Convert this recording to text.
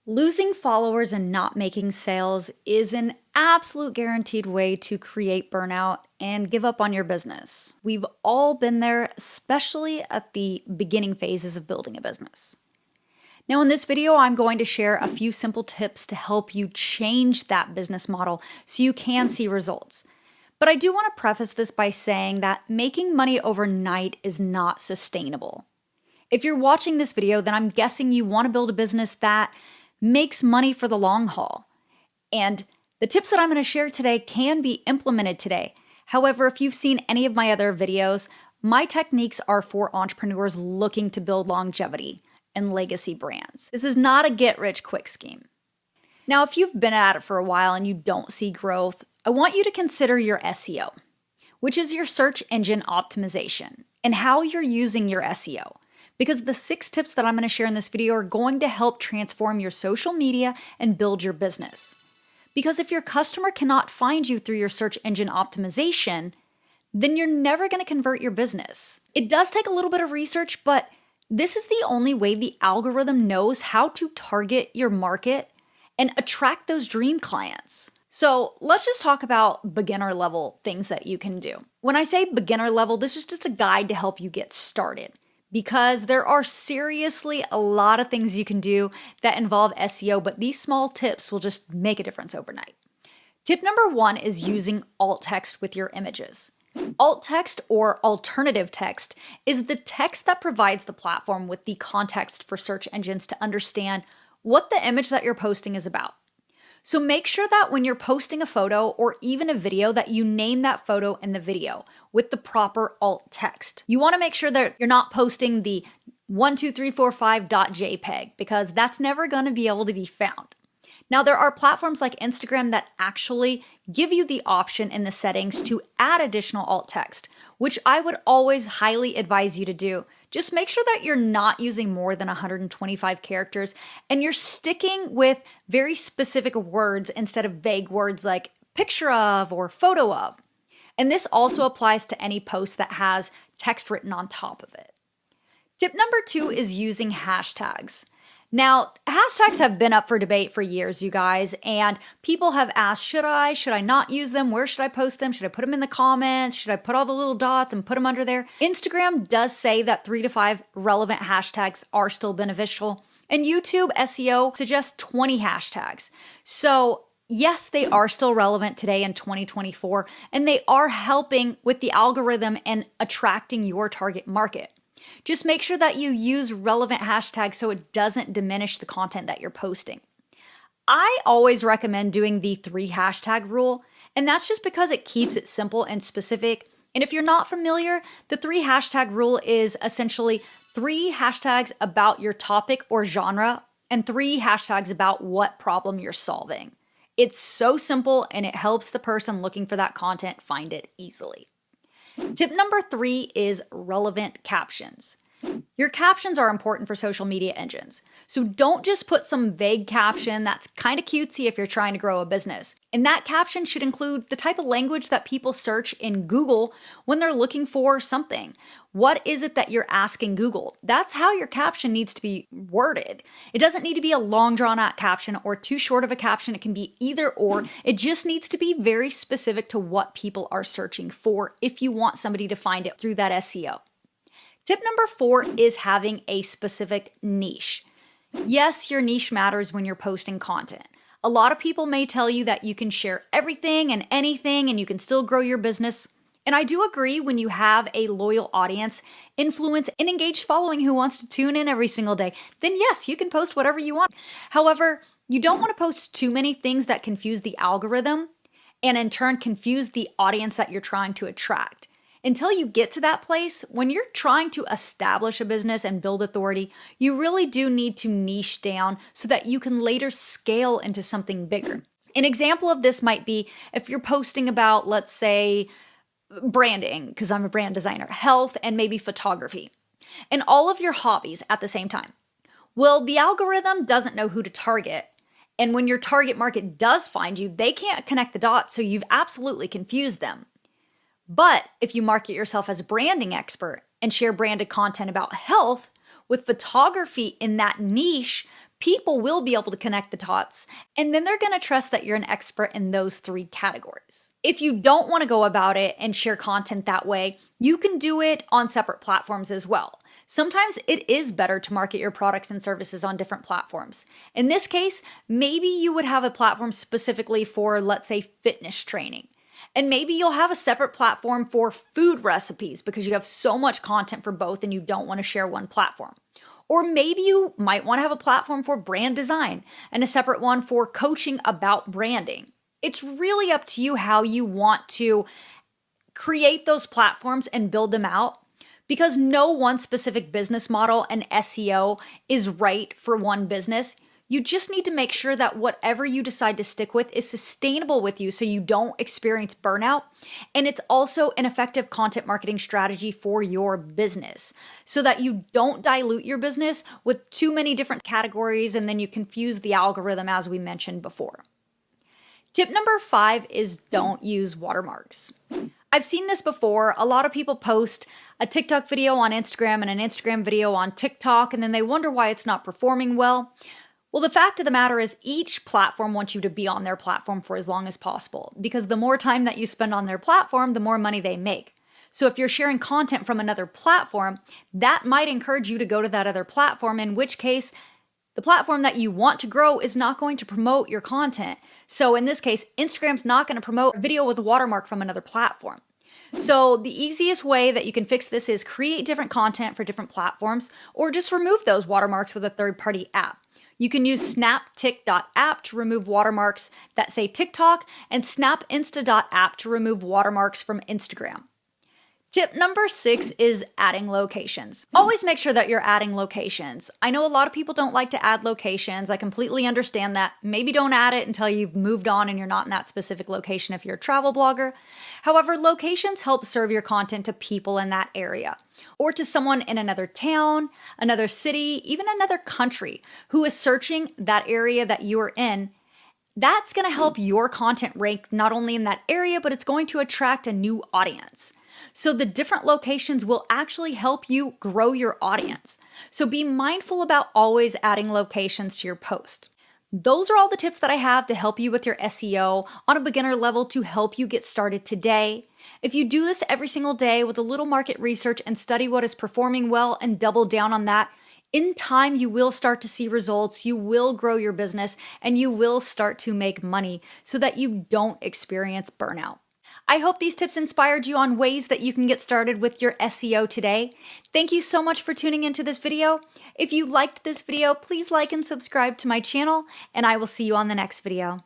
Losing followers and not making sales is an absolute guaranteed way to create burnout and give up on your business. We've all been there, especially at the beginning phases of building a business. Now, in this video, I'm going to share a few simple tips to help you change that business model so you can see results. But I do want to preface this by saying that making money overnight is not sustainable. If you're watching this video, then I'm guessing you want to build a business that makes money for the long haul. And the tips that I'm going to share today can be implemented today. However, if you've seen any of my other videos, my techniques are for entrepreneurs looking to build longevity and legacy brands. This is not a get-rich-quick scheme. Now, if you've been at it for a while and you don't see growth, I want you to consider your SEO, which is your search engine optimization, and how you're using your SEO. Because the 6 tips that I'm going to share in this video are going to help transform your social media and build your business. Because if your customer cannot find you through your search engine optimization, then you're never going to convert your business. It does take a little bit of research, but this is the only way the algorithm knows how to target your market and attract those dream clients. So let's just talk about beginner level things that you can do. When I say beginner level, this is just a guide to help you get started, because there are seriously a lot of things you can do that involve SEO, but these small tips will just make a difference overnight. Tip number 1 is using alt text with your images. Alt text, or alternative text, is the text that provides the platform with the context for search engines to understand what the image that you're posting is about. So make sure that when you're posting a photo or even a video that you name that photo in the video with the proper alt text. You want to make sure that you're not posting the 12345.jpg, because that's never going to be able to be found. Now, there are platforms like Instagram that actually give you the option in the settings to add additional alt text, which I would always highly advise you to do. Just make sure that you're not using more than 125 characters and you're sticking with very specific words instead of vague words like picture of or photo of. And this also applies to any post that has text written on top of it. Tip number 2 is using hashtags. Now, hashtags have been up for debate for years, you guys, and people have asked, should I not use them? Where should I post them? Should I put them in the comments? Should I put all the little dots and put them under there? Instagram does say that 3 to 5 relevant hashtags are still beneficial, and YouTube SEO suggests 20 hashtags. So yes, they are still relevant today in 2024, and they are helping with the algorithm and attracting your target market. Just make sure that you use relevant hashtags so it doesn't diminish the content that you're posting. I always recommend doing the 3 hashtag rule, and that's just because it keeps it simple and specific. And if you're not familiar, the 3 hashtag rule is essentially 3 hashtags about your topic or genre and 3 hashtags about what problem you're solving. It's so simple and it helps the person looking for that content find it easily. Tip number 3 is relevant captions. Your captions are important for social media engines. So don't just put some vague caption that's kind of cutesy if you're trying to grow a business. And that caption should include the type of language that people search in Google when they're looking for something. What is it that you're asking Google? That's how your caption needs to be worded. It doesn't need to be a long drawn out caption or too short of a caption. It can be either or. It just needs to be very specific to what people are searching for if you want somebody to find it through that SEO. Tip number 4 is having a specific niche. Yes, your niche matters when you're posting content. A lot of people may tell you that you can share everything and anything and you can still grow your business. And I do agree, when you have a loyal audience, influence, and engaged following who wants to tune in every single day, then yes, you can post whatever you want. However, you don't want to post too many things that confuse the algorithm and in turn confuse the audience that you're trying to attract. Until you get to that place, when you're trying to establish a business and build authority, you really do need to niche down so that you can later scale into something bigger. An example of this might be if you're posting about, let's say, branding, because I'm a brand designer, health, and maybe photography, and all of your hobbies at the same time. Well, the algorithm doesn't know who to target. And when your target market does find you, they can't connect the dots, so you've absolutely confused them. But if you market yourself as a branding expert and share branded content about health with photography in that niche, people will be able to connect the dots, and then they're going to trust that you're an expert in those 3 categories. If you don't want to go about it and share content that way, you can do it on separate platforms as well. Sometimes it is better to market your products and services on different platforms. In this case, maybe you would have a platform specifically for, let's say, fitness training. And maybe you'll have a separate platform for food recipes because you have so much content for both and you don't want to share one platform. Or maybe you might want to have a platform for brand design and a separate one for coaching about branding. It's really up to you how you want to create those platforms and build them out, because no one specific business model and SEO is right for one business. You just need to make sure that whatever you decide to stick with is sustainable with you so you don't experience burnout. And it's also an effective content marketing strategy for your business so that you don't dilute your business with too many different categories and then you confuse the algorithm, as we mentioned before. Tip number 5 is don't use watermarks. I've seen this before. A lot of people post a TikTok video on Instagram and an Instagram video on TikTok, and then they wonder why it's not performing well. Well, the fact of the matter is each platform wants you to be on their platform for as long as possible, because the more time that you spend on their platform, the more money they make. So if you're sharing content from another platform, that might encourage you to go to that other platform, in which case the platform that you want to grow is not going to promote your content. So in this case, Instagram's not going to promote a video with a watermark from another platform. So the easiest way that you can fix this is create different content for different platforms, or just remove those watermarks with a third-party app. You can use snaptik.app to remove watermarks that say TikTok, and snapinsta.app to remove watermarks from Instagram. Tip number 6 is adding locations. Always make sure that you're adding locations. I know a lot of people don't like to add locations. I completely understand that. Maybe don't add it until you've moved on and you're not in that specific location if you're a travel blogger. However, locations help serve your content to people in that area, or to someone in another town, another city, even another country who is searching that area that you are in. That's going to help your content rank not only in that area, but it's going to attract a new audience. So the different locations will actually help you grow your audience. So be mindful about always adding locations to your post. Those are all the tips that I have to help you with your SEO on a beginner level to help you get started today. If you do this every single day with a little market research and study what is performing well and double down on that, in time you will start to see results, you will grow your business, and you will start to make money so that you don't experience burnout. I hope these tips inspired you on ways that you can get started with your SEO today. Thank you so much for tuning into this video. If you liked this video, please like and subscribe to my channel, and I will see you on the next video.